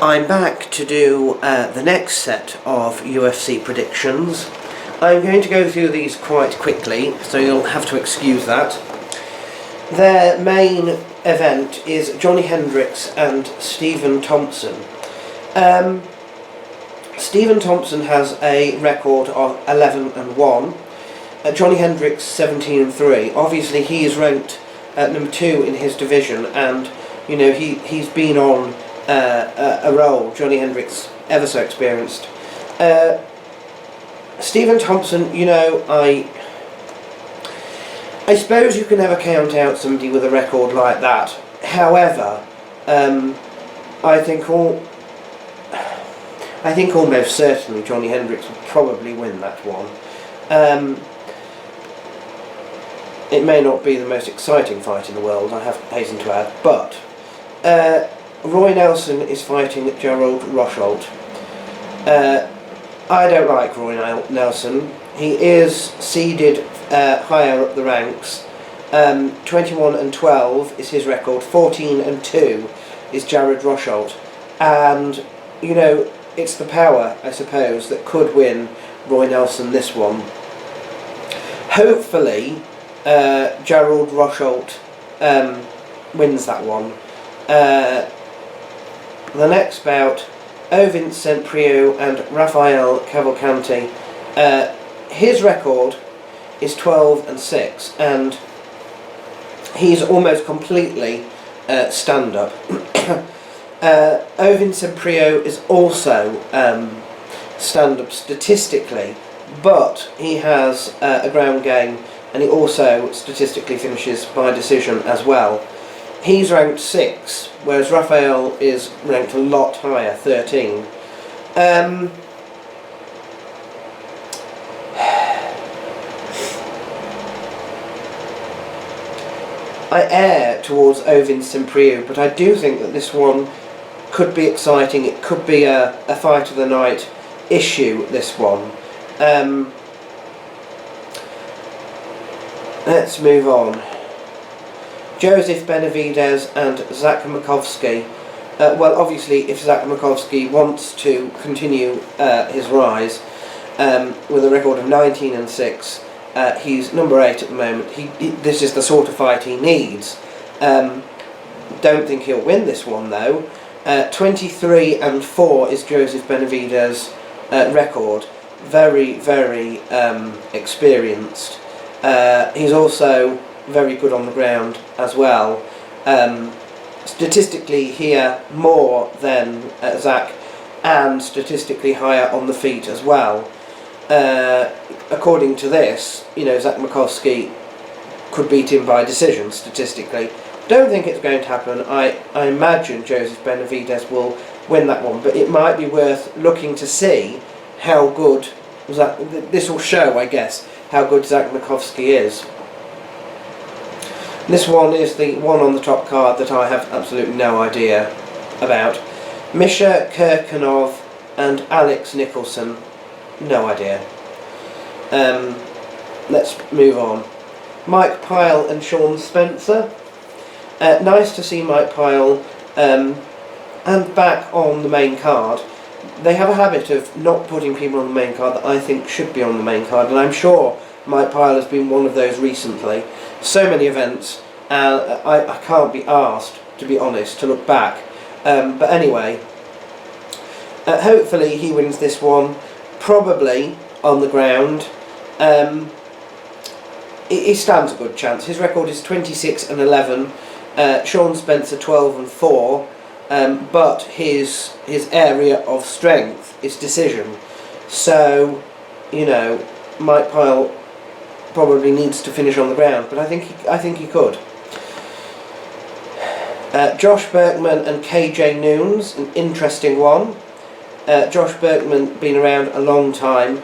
I'm back to do the next set of UFC predictions. I'm going to go through these quite quickly, so you'll have to excuse that. Their main event is Johnny Hendricks and Stephen Thompson. Stephen Thompson has a record of 11-1. Johnny Hendricks 17-3. Obviously, he is ranked at number 2 in his division, and you know he's been on a roll. Johnny Hendricks, ever so experienced. Stephen Thompson, you know, I suppose you can never count out somebody with a record like that. However, I think almost certainly Johnny Hendricks will probably win that one. It may not be the most exciting fight in the world, I have to hasten to add, but Roy Nelson is fighting Gerald Rosholt. I don't like Roy Nelson. He is seeded higher up the ranks. 21-12 is his record. 14-2 is Jared Rosholt, and you know it's the power, I suppose, that could win Roy Nelson this one. Hopefully, Gerald Rosholt wins that one. The next bout, Ovin St. Preux and Rafael Cavalcanti. His record is 12-6, and he's almost completely stand-up. Ovin St. Preux is also stand-up statistically, but he has a ground game, and he also statistically finishes by decision as well. He's ranked 6, whereas Rafael is ranked a lot higher, 13. I err towards Ovin St. Preux, but I do think that this one could be exciting. It could be a fight of the night issue, this one. Let's move on. Joseph Benavidez and Zach Makovsky. Well, obviously, if Zach Makovsky wants to continue his rise with a record of 19-6, he's number 8 at the moment. This is the sort of fight he needs. Don't think he'll win this one though. 23-4 is Joseph Benavidez' record. Very, very experienced. He's also very good on the ground as well. Statistically here more than Zach, and statistically higher on the feet as well. According to this, you know, Zach Makovsky could beat him by decision statistically. Don't think it's going to happen. I imagine Joseph Benavidez will win that one, but it might be worth looking to see how good this will show, I guess, how good Zach Makovsky is. This one is the one on the top card that I have absolutely no idea about. Misha Kirkunov and Alex Nicholson. No idea. Let's move on. Mike Pyle and Sean Spencer. Nice to see Mike Pyle and back on the main card. They have a habit of not putting people on the main card that I think should be on the main card, and I'm sure Mike Pyle has been one of those recently. So many events, I can't be asked, to be honest, to look back. But anyway, hopefully he wins this one, probably on the ground. He stands a good chance. His record is 26-11. Sean Spencer 12-4. But his area of strength is decision. So, you know, Mike Pyle probably needs to finish on the ground, but I think he could. Josh Berkman and KJ Noons, an interesting one. Josh Berkman been around a long time,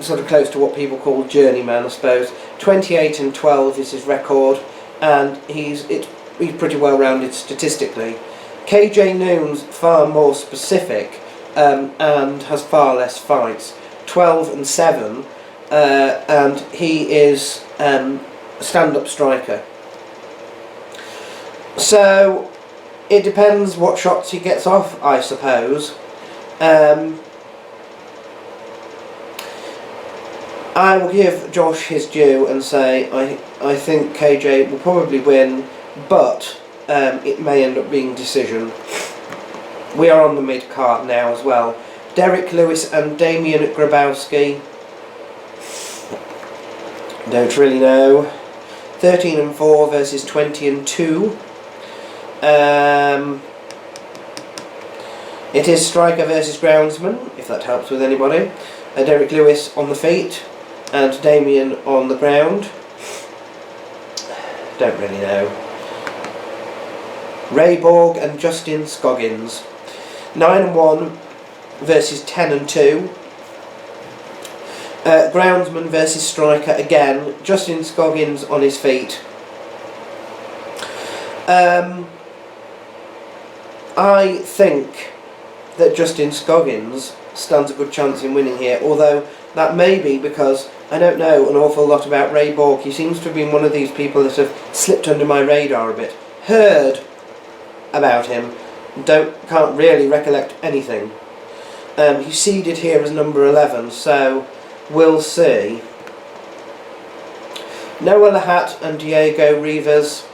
sort of close to what people call journeyman, I suppose. 28-12 is his record, and he's pretty well rounded statistically. KJ Noons far more specific and has far less fights. 12-7. And he is a stand-up striker. So it depends what shots he gets off, I suppose. I will give Josh his due and say I think KJ will probably win, but it may end up being decision. We are on the mid-card now as well. Derek Lewis and Damian Grabowski. Don't really know. 13-4 versus 20-2. It is striker versus groundsman, if that helps with anybody. Derek Lewis on the feet and Damien on the ground. Don't really know. Ray Borg and Justin Scoggins. 9-1 versus 10-2. Groundsman versus striker again. Justin Scoggins on his feet. I think that Justin Scoggins stands a good chance in winning here, although that may be because I don't know an awful lot about Ray Borg. He seems to have been one of these people that have slipped under my radar a bit. Heard about him, can't really recollect anything. He's seeded here as number 11, so we'll see. Noah Lahat and Diego Rivas,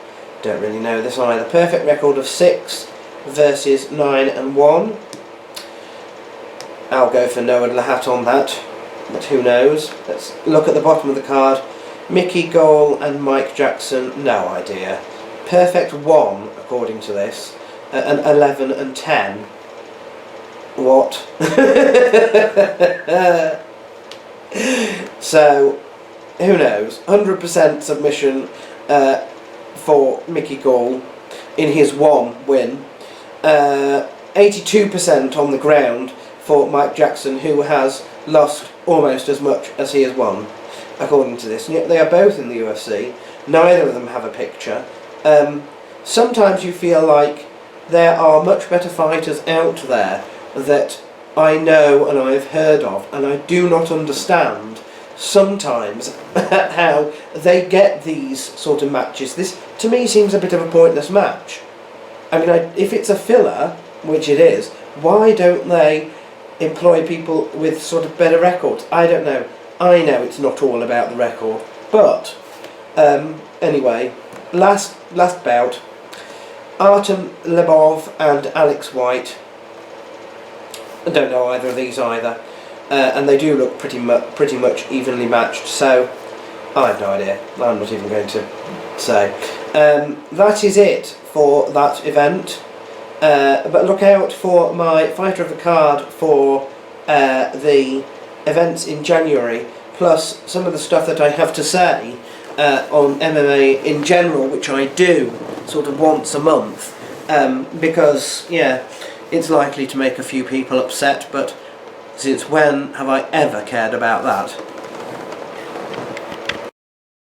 don't really know this either. Perfect record of 6 versus 9-1. I'll go for Noah Lahat on that, but who knows. Let's look at the bottom of the card. Mickey Gall and Mike Jackson, no idea. Perfect 1 according to this, and 11-10. What? So, who knows? 100% submission for Mickey Gall in his 1 win. 82% on the ground for Mike Jackson, who has lost almost as much as he has won, according to this. And yet they are both in the UFC. Neither of them have a picture. Sometimes you feel like there are much better fighters out there that I know and I have heard of, and I do not understand sometimes how they get these sort of matches. This, to me, seems a bit of a pointless match. I mean, if it's a filler, which it is, why don't they employ people with sort of better records? I don't know. I know it's not all about the record, but anyway, last bout. Artem Lebov and Alex White. I don't know either of these either, and they do look pretty much evenly matched. So I have no idea. I'm not even going to say. That is it for that event. But look out for my fighter of the card for the events in January, plus some of the stuff that I have to say on MMA in general, which I do sort of once a month, because yeah, it's likely to make a few people upset, but since when have I ever cared about that?